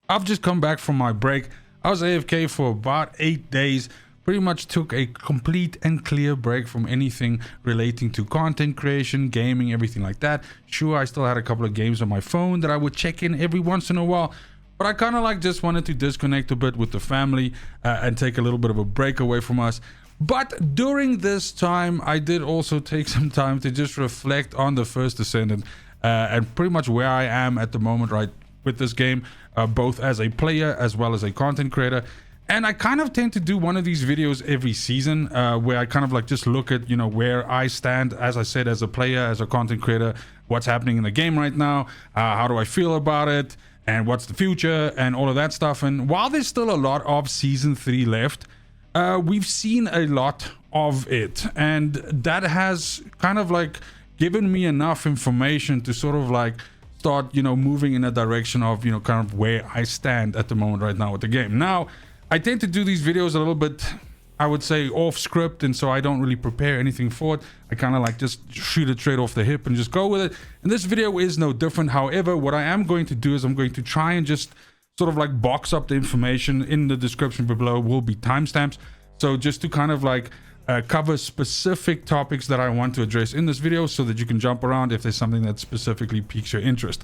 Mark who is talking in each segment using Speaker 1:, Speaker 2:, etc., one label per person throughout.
Speaker 1: I've just come back from my break. I was AFK for about 8 days. Pretty much took a complete and clear break from anything relating to content creation, gaming, everything like that. Sure, I still had a couple of games on my phone that I would check in every once in a while, but I kind of like just wanted to disconnect a bit with the family and take a little bit of a break away from us. But during this time, I did also take some time to just reflect on the First Descendant and pretty much where I am at the moment, right, with this game, both as a player as well as a content creator. And I kind of tend to do one of these videos every season where I kind of like just look at, you know, where I stand, as I said, as a player, as a content creator, what's happening in the game right now, how do I feel about it, and what's the future, and all of that stuff. And while there's still a lot of season 3 left, we've seen a lot of it. And that has kind of like given me enough information to sort of like start, you know, moving in a direction of, you know, kind of where I stand at the moment right now with the game. Now, I tend to do these videos a little bit, I would say, off script, and so I don't really prepare anything for it. I kind of like just shoot it straight off the hip and just go with it. And this video is no different. However, what I am going to do is I'm going to try and just sort of like box up the information. In the description below will be timestamps. So just to kind of like cover specific topics that I want to address in this video so that you can jump around if there's something that specifically piques your interest.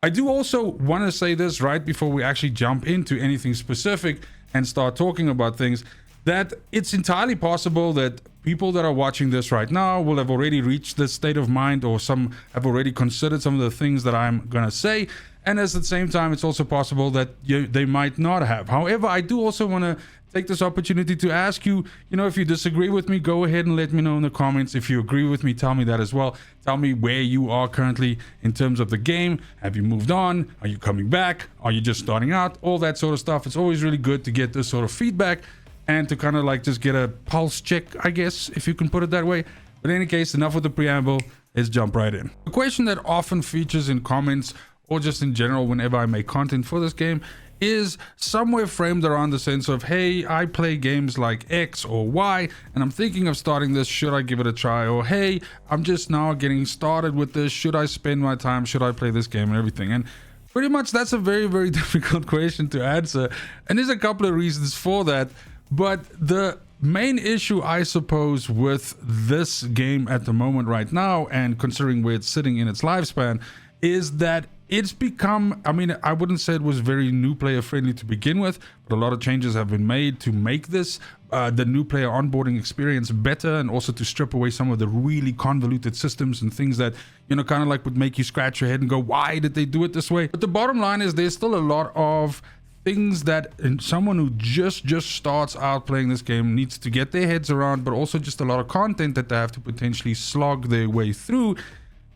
Speaker 1: I do also want to say this right before we actually jump into anything specific and start talking about things, that it's entirely possible that people that are watching this right now will have already reached this state of mind, or some have already considered some of the things that I'm gonna say, and at the same time it's also possible that they might not have. However, I do also want to take this opportunity to ask you, you know, if you disagree with me, go ahead and let me know in the comments. If you agree with me, tell me that as well. Tell me where you are currently in terms of the game. Have you moved on? Are you coming back? Are you just starting out? All that sort of stuff. It's always really good to get this sort of feedback and to kind of like just get a pulse check, I guess, if you can put it that way. But in any case, enough with the preamble. Let's jump right in. A question that often features in comments or just in general whenever I make content for this game is somewhere framed around the sense of, hey, I play games like X or Y and I'm thinking of starting this, should I give it a try? Or hey, I'm just now getting started with this, should I spend my time, should I play this game, and everything? And pretty much that's a very, very difficult question to answer, and there's a couple of reasons for that. But the main issue, I suppose, with this game at the moment right now, and considering where it's sitting in its lifespan, is that it's become, I mean, I wouldn't say it was very new player friendly to begin with, but a lot of changes have been made to make this the new player onboarding experience better, and also to strip away some of the really convoluted systems and things that, you know, kind of like would make you scratch your head and go, why did they do it this way? But the bottom line is there's still a lot of things that someone who just starts out playing this game needs to get their heads around, but also just a lot of content that they have to potentially slog their way through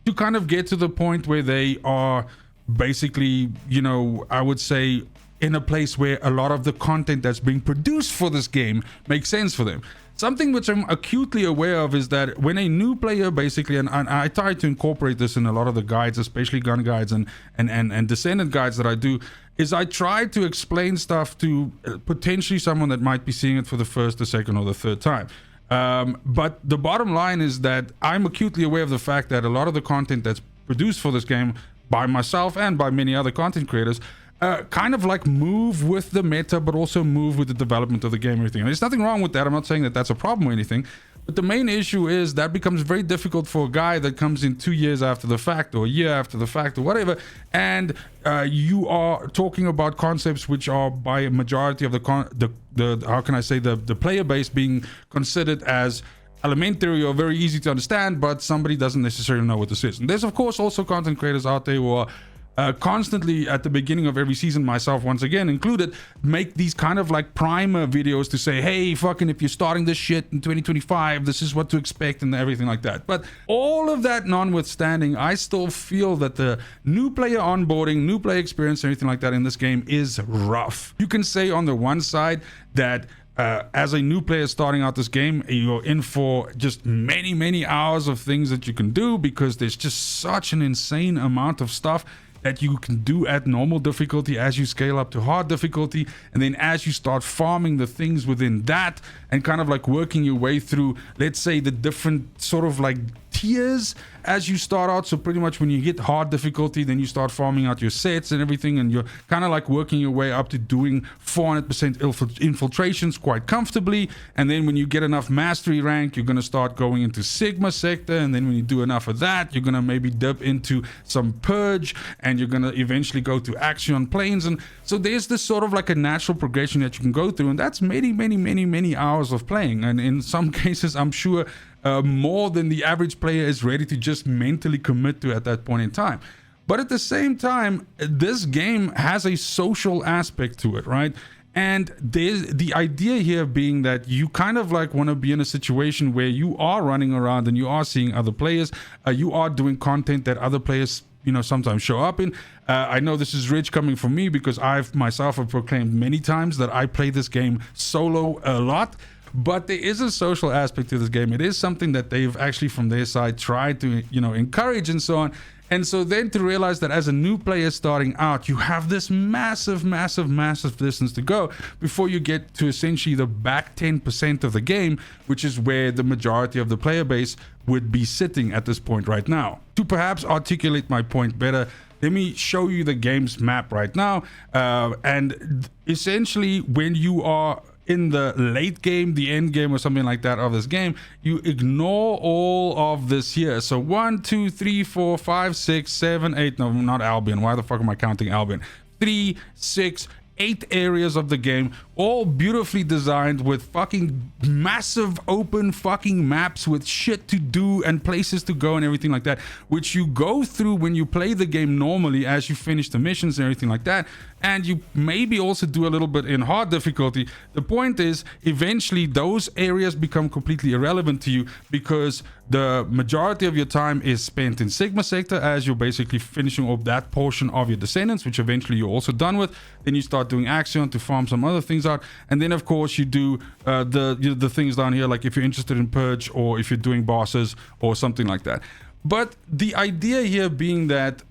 Speaker 1: to kind of get to the point where they are basically, you know, I would say in a place where a lot of the content that's being produced for this game makes sense for them. Something which I'm acutely aware of is that when a new player basically, and I try to incorporate this in a lot of the guides, especially gun guides and Descendant guides that I do, is I try to explain stuff to potentially someone that might be seeing it for the first, the second, or the third time. But the bottom line is that I'm acutely aware of the fact that a lot of the content that's produced for this game by myself and by many other content creators kind of like move with the meta, but also move with the development of the game and everything. And there's nothing wrong with that. I'm not saying that that's a problem or anything, but the main issue is that becomes very difficult for a guy that comes in 2 years after the fact, or a year after the fact, or whatever, and you are talking about concepts which are by a majority of the how can I say, the player base being considered as elementary or very easy to understand, but somebody doesn't necessarily know what this is. And there's of course also content creators out there who are constantly at the beginning of every season, myself once again included, make these kind of like primer videos to say, hey, fucking, if you're starting this shit in 2025, this is what to expect and everything like that. But all of that notwithstanding, I still feel that the new player onboarding, new player experience, everything like that in this game is rough. You can say on the one side that as a new player starting out this game, you're in for just many hours of things that you can do, because there's just such an insane amount of stuff that you can do at normal difficulty as you scale up to hard difficulty, and then as you start farming the things within that and kind of like working your way through, let's say, the different sort of like tiers as you start out. So pretty much when you hit hard difficulty, then you start farming out your sets and everything, and you're kind of like working your way up to doing 400% infiltrations quite comfortably. And then when you get enough mastery rank, you're going to start going into Sigma sector, and then when you do enough of that, you're going to maybe dip into some purge, and you're going to eventually go to action planes. And so there's this sort of like a natural progression that you can go through, and that's many hours of playing, and in some cases I'm sure more than the average player is ready to just mentally commit to at that point in time. But at the same time, this game has a social aspect to it, right? And there's the idea here being that you kind of like want to be in a situation where you are running around and you are seeing other players, you are doing content that other players, you know, sometimes show up in. I know this is rich coming from me because I've myself have proclaimed many times that I play this game solo a lot. But there is a social aspect to this game. It is something that they've actually from their side tried to, you know, encourage and so on. And so then to realize that as a new player starting out, you have this massive distance to go before you get to essentially the back 10% of the game, which is where the majority of the player base would be sitting at this point right now. To perhaps articulate my point better, let me show you the game's map right now. And essentially when you are in the late game, the end game or something like that of this game, you ignore all of this here. So 1, 2, 3, 4, 5, 6, 7, 8. No, not Albion. Why the fuck am I counting Albion? 3, 6, 8 areas of the game, all beautifully designed with fucking massive open fucking maps with shit to do and places to go and everything like that, which you go through when you play the game normally as you finish the missions and everything like that. And you maybe also do a little bit in hard difficulty. The point is, eventually those areas become completely irrelevant to you because the majority of your time is spent in Sigma sector as you're basically finishing off that portion of your Descendants, which eventually you're also done with. Then you start doing Axion to farm some other things out, and then of course you do the things down here, like if you're interested in Purge or if you're doing bosses or something like that. But the idea here being that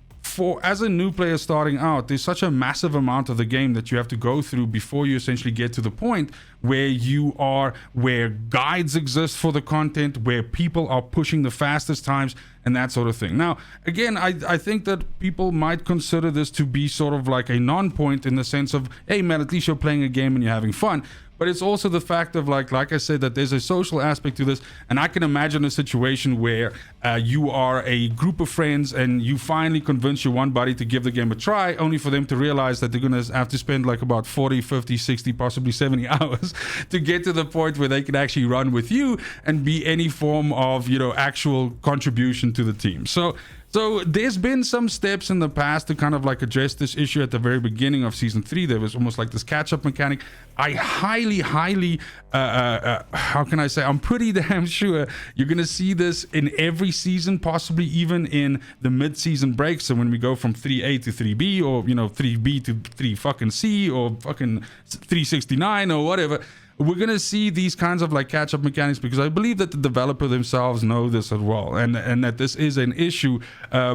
Speaker 1: as a new player starting out, there's such a massive amount of the game that you have to go through before you essentially get to the point where guides exist for the content, where people are pushing the fastest times and that sort of thing. Now, again, I think that people might consider this to be sort of like a non-point in the sense of, hey man, at least you're playing a game and you're having fun. But it's also the fact of like I said, that there's a social aspect to this. And I can imagine a situation where you are a group of friends and you finally convince your one buddy to give the game a try, only for them to realize that they're going to have to spend like about 40, 50, 60, possibly 70 hours to get to the point where they can actually run with you and be any form of, you know, actual contribution to the team. So there's been some steps in the past to kind of like address this issue. At the very beginning of season 3, there was almost like this catch-up mechanic. I highly how can I say, I'm pretty damn sure you're gonna see this in every season, possibly even in the mid-season break. So when we go from 3A to 3B, or, you know, 3B to 3 fucking C, or fucking 369 or whatever, we're going to see these kinds of like catch-up mechanics, because I believe that the developer themselves know this as well, and that this is an issue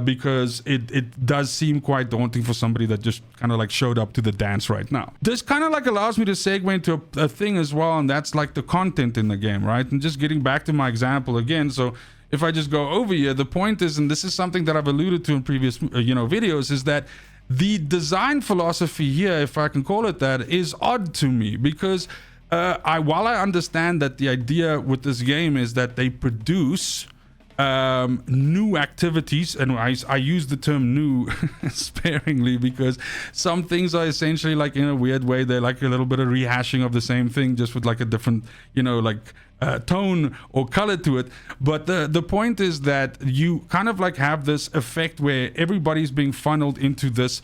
Speaker 1: because it does seem quite daunting for somebody that just kind of like showed up to the dance right now. This kind of like allows me to segue into a thing as well, and that's like the content in the game, right? And just getting back to my example again, so if I just go over here, the point is, and this is something that I've alluded to in previous videos, is that the design philosophy here, if I can call it that, is odd to me, because while I understand that the idea with this game is that they produce new activities, and I use the term new sparingly, because some things are essentially like, in a weird way, they're like a little bit of rehashing of the same thing, just with like a different, you know, like tone or color to it. But the point is that you kind of like have this effect where everybody's being funneled into this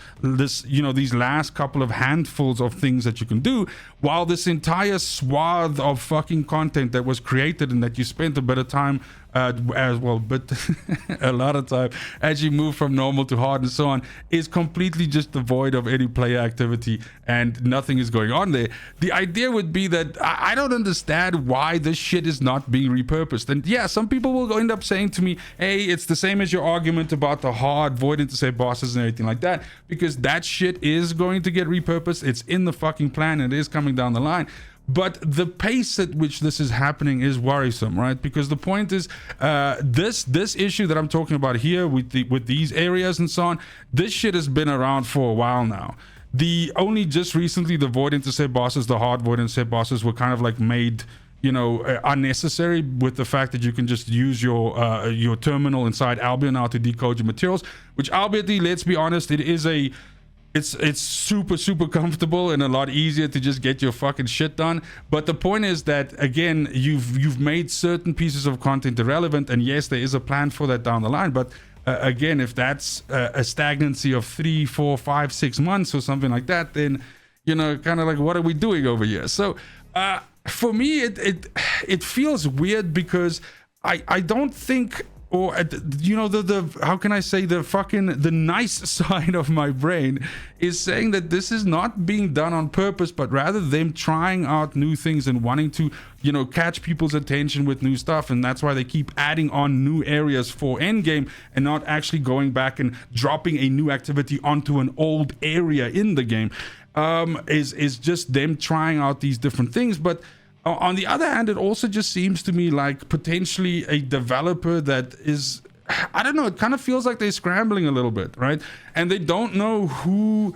Speaker 1: you know, these last couple of handfuls of things that you can do, while this entire swath of fucking content that was created and that you spent a bit of time as well, but a lot of time as you move from normal to hard and so on, is completely just devoid of any player activity and nothing is going on there. The idea would be that I don't understand why this shit is not being repurposed. And yeah, some people will end up saying to me, hey, it's the same as your argument about the hard void intercept bosses and everything like that, because that shit is going to get repurposed. It's in the fucking plan, and it is coming down the line. But the pace at which this is happening is worrisome, right? Because the point is, this issue that I'm talking about here with these areas and so on, this shit has been around for a while now. The only just recently the void intercept bosses, the hard void intercept bosses, were kind of like made, you know, unnecessary with the fact that you can just use your terminal inside Albion now to decode your materials. Which, albeit, let's be honest, it's super comfortable and a lot easier to just get your fucking shit done. But the point is that, again, you've made certain pieces of content irrelevant, and yes, there is a plan for that down the line. But again, if that's a stagnancy of 3, 4, 5, 6 months or something like that, then, you know, kind of like, what are we doing over here? So for me, it feels weird because I don't think, or you know, the how can I say, the nice side of my brain is saying that this is not being done on purpose, but rather them trying out new things and wanting to, you know, catch people's attention with new stuff. And that's why they keep adding on new areas for endgame and not actually going back and dropping a new activity onto an old area in the game. Is just them trying out these different things. But on the other hand, it also just seems to me like potentially a developer that is, I don't know, it kind of feels like they're scrambling a little bit, right? And they don't know who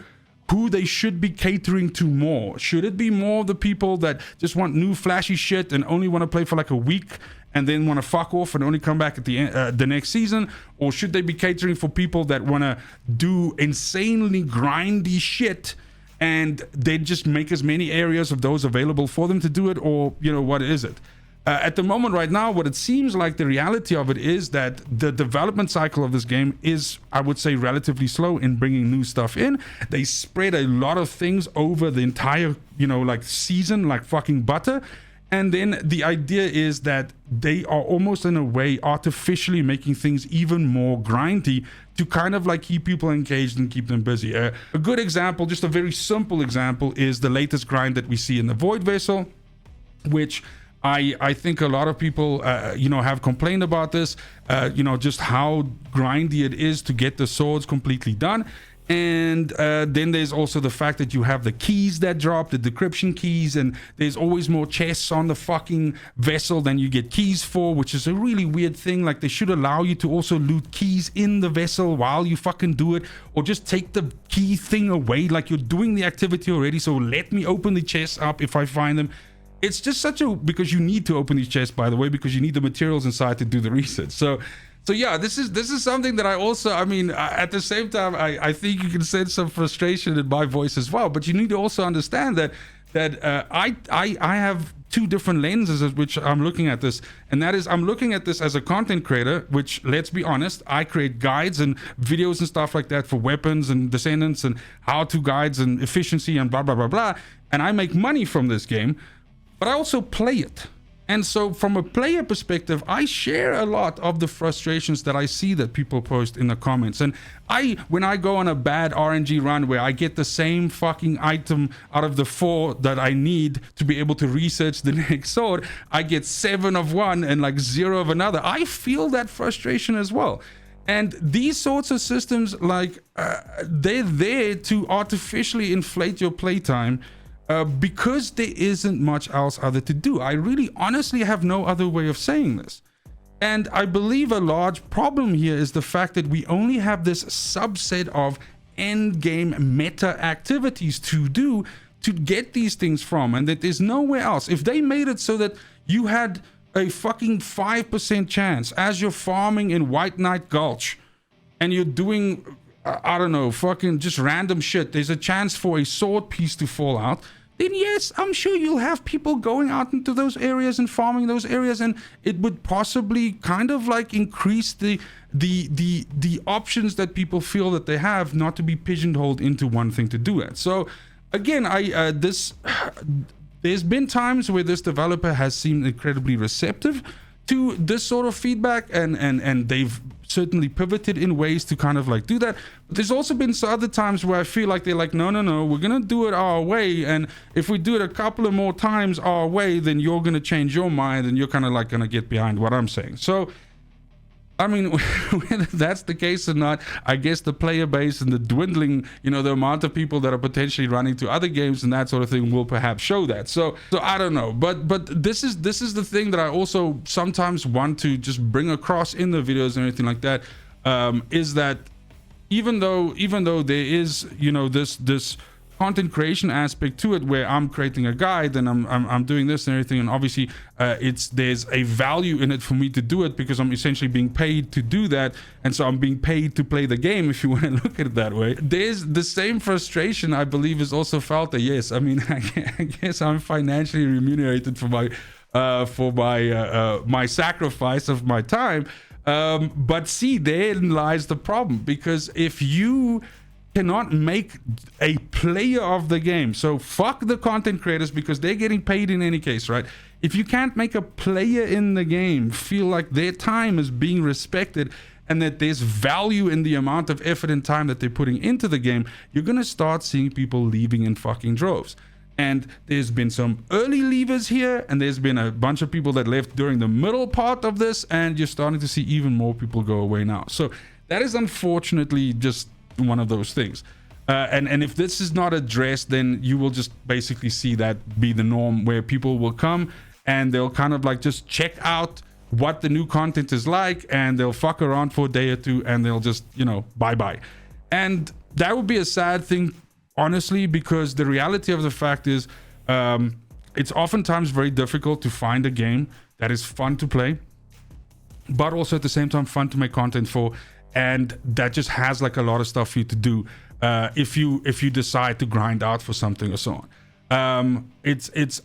Speaker 1: they should be catering to more. Should it be more the people that just want new flashy shit and only want to play for like a week and then want to fuck off and only come back at the next season? Or should they be catering for people that want to do insanely grindy shit and they just make as many areas of those available for them to do it? Or, you know, what is it? At the moment right now, what it seems like the reality of it is that the development cycle of this game is, I would say, relatively slow in bringing new stuff in. They spread a lot of things over the entire, you know, like season, like fucking butter. And then the idea is that they are almost in a way artificially making things even more grindy to kind of like keep people engaged and keep them busy. A good example, just a very simple example, is the latest grind that we see in the Void Vessel, which I think a lot of people, you know, have complained about this, you know, just how grindy it is to get the swords completely done. And then there's also the fact that you have the keys that drop, the decryption keys, and there's always more chests on the fucking vessel than you get keys for, which is a really weird thing. Like, they should allow you to also loot keys in the vessel while you fucking do it, or just take the key thing away. Like, you're doing the activity already, so let me open the chests up if I find them. It's just because you need to open these chests, by the way, because you need the materials inside to do the research. So yeah, this is something that I also, I mean, at the same time, I think you can sense some frustration in my voice as well. But you need to also understand that I have two different lenses at which I'm looking at this, and that is, I'm looking at this as a content creator, which, let's be honest, I create guides and videos and stuff like that for weapons and Descendants and how-to guides and efficiency and blah blah blah blah, and I make money from this game, but I also play it. And so from a player perspective, I share a lot of the frustrations that I see that people post in the comments. And when I go on a bad RNG run where I get the same fucking item out of the 4 that I need to be able to research the next sword, I get 7 of one and like 0 of another. I feel that frustration as well. And these sorts of systems, like, they're there to artificially inflate your playtime, because there isn't much else other to do. I really honestly have no other way of saying this. And I believe a large problem here is the fact that we only have this subset of end game meta activities to do to get these things from, and that there's nowhere else. If they made it so that you had a fucking 5% chance as you're farming in White Knight Gulch and you're doing, I don't know, fucking just random shit, there's a chance for a sword piece to fall out, then yes, I'm sure you'll have people going out into those areas and farming those areas, and it would possibly kind of like increase the options that people feel that they have, not to be pigeonholed into one thing to do it. So again, there's been times where this developer has seemed incredibly receptive to this sort of feedback, and they've certainly pivoted in ways to kind of like do that. But there's also been some other times where I feel like they're like, no, we're gonna do it our way, and if we do it a couple of more times our way, then you're gonna change your mind and you're kind of like gonna get behind what I'm saying. So I mean, whether that's the case or not, I guess the player base and the dwindling, the amount of people that are potentially running to other games and that sort of thing will perhaps show that. So I don't know, but this is the thing that I also sometimes want to just bring across in the videos and everything like that, is that even though there is, this content creation aspect to it, where I'm creating a guide and I'm doing this and everything, and obviously there's a value in it for me to do it because I'm essentially being paid to do that, and so I'm being paid to play the game, if you want to look at it that way. There's the same frustration, I believe, is also felt that, yes, I mean, I guess I'm financially remunerated for my sacrifice of my time, but see, therein lies the problem, because if you cannot make a player of the game, so fuck the content creators because they're getting paid in any case, right? If you can't make a player in the game feel like their time is being respected and that there's value in the amount of effort and time that they're putting into the game, you're gonna start seeing people leaving in fucking droves. And there's been some early leavers here, and there's been a bunch of people that left during the middle part of this, and you're starting to see even more people go away now. So that is unfortunately just one of those things, and if this is not addressed, then you will just basically see that be the norm, where people will come and they'll kind of like just check out what the new content is like, and they'll fuck around for a day or two, and they'll just bye. And that would be a sad thing, honestly, because the reality of the fact is, it's oftentimes very difficult to find a game that is fun to play, but also at the same time fun to make content for, and that just has like a lot of stuff for you to do if you decide to grind out for something or so on.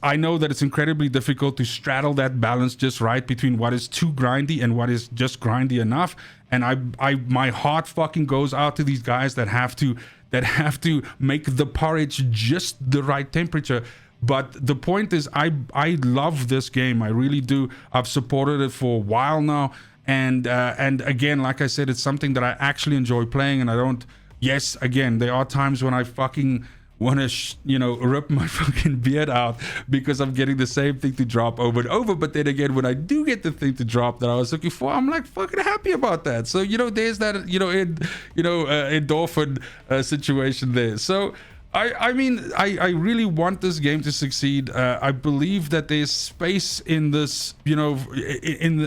Speaker 1: I know that it's incredibly difficult to straddle that balance just right between what is too grindy and what is just grindy enough, and my heart fucking goes out to these guys that have to make the porridge just the right temperature. But the point is, I love this game, I really do. I've supported it for a while now. And again, like I said, it's something that I actually enjoy playing, and I don't. Yes, again, there are times when I fucking want to, rip my fucking beard out because I'm getting the same thing to drop over and over. But then again, when I do get the thing to drop that I was looking for, I'm like fucking happy about that. So there's that endorphin situation there. So. I mean, I really want this game to succeed. I believe that there's space in this, in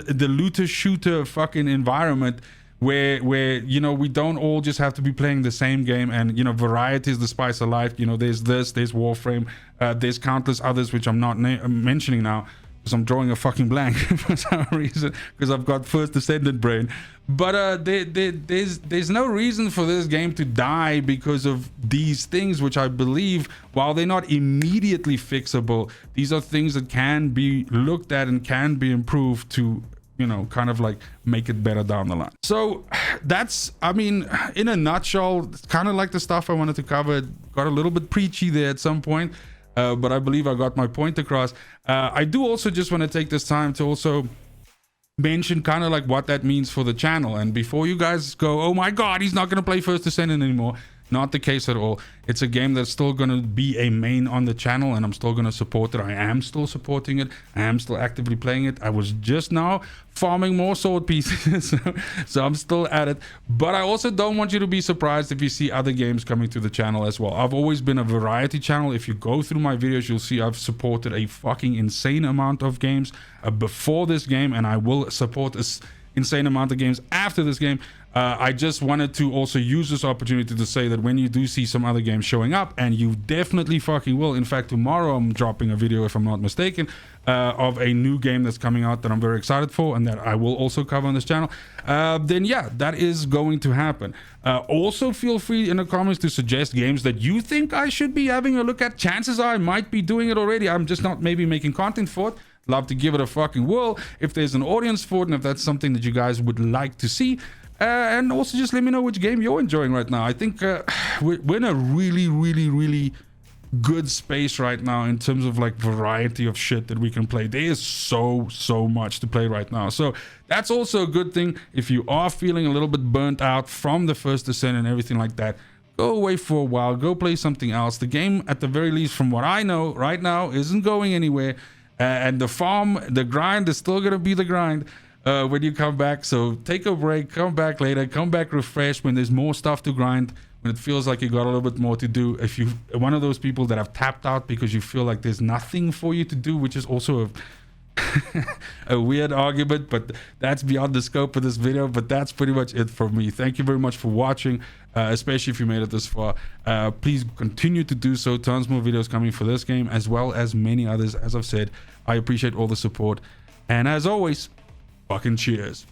Speaker 1: the looter shooter fucking environment where we don't all just have to be playing the same game, and variety is the spice of life. There's Warframe, there's countless others which I'm not mentioning now because I'm drawing a fucking blank for some reason, because I've got First Descendant brain. But there's no reason for this game to die because of these things, which I believe, while they're not immediately fixable, these are things that can be looked at and can be improved to kind of like make it better down the line. So that's, I mean, in a nutshell, it's kind of like the stuff I wanted to cover. It got a little bit preachy there at some point, but I believe I got my point across. I do also just want to take this time to also mention kind of like what that means for the channel. And before you guys go, oh my god, he's not going to play First Descendant anymore, not the case at all. It's a game that's still going to be a main on the channel, and I'm still going to support it. I am still supporting it. I am still actively playing it. I was just now farming more sword pieces, so I'm still at it. But I also don't want you to be surprised if you see other games coming to the channel as well. I've always been a variety channel. If you go through my videos, you'll see I've supported a fucking insane amount of games before this game, and I will support this insane amount of games after this game. I just wanted to also use this opportunity to say that when you do see some other games showing up, and you definitely fucking will, in fact tomorrow I'm dropping a video, if I'm not mistaken, of a new game that's coming out that I'm very excited for and that I will also cover on this channel, then yeah, that is going to happen. Also feel free in the comments to suggest games that you think I should be having a look at. Chances are I might be doing it already, I'm just not maybe making content for it. Love to give it a fucking whirl if there's an audience for it, and if that's something that you guys would like to see. And also just let me know which game you're enjoying right now. I think we're in a really good space right now in terms of like variety of shit that we can play. There is so much to play right now, so that's also a good thing. If you are feeling a little bit burnt out from the First Descent and everything like that, go away for a while, go play something else. The game, at the very least from what I know right now, isn't going anywhere, and the farm, the grind is still gonna be the grind. when you come back. So take a break, come back later, come back refreshed when there's more stuff to grind, when it feels like you got a little bit more to do. If you're one of those people that have tapped out because you feel like there's nothing for you to do, which is also a weird argument, but that's beyond the scope of this video. But that's pretty much it from me. Thank you very much for watching, especially if you made it this far. Please continue to do so. Tons more videos coming for this game as well as many others. As I've said, I appreciate all the support, and as always, fucking cheers.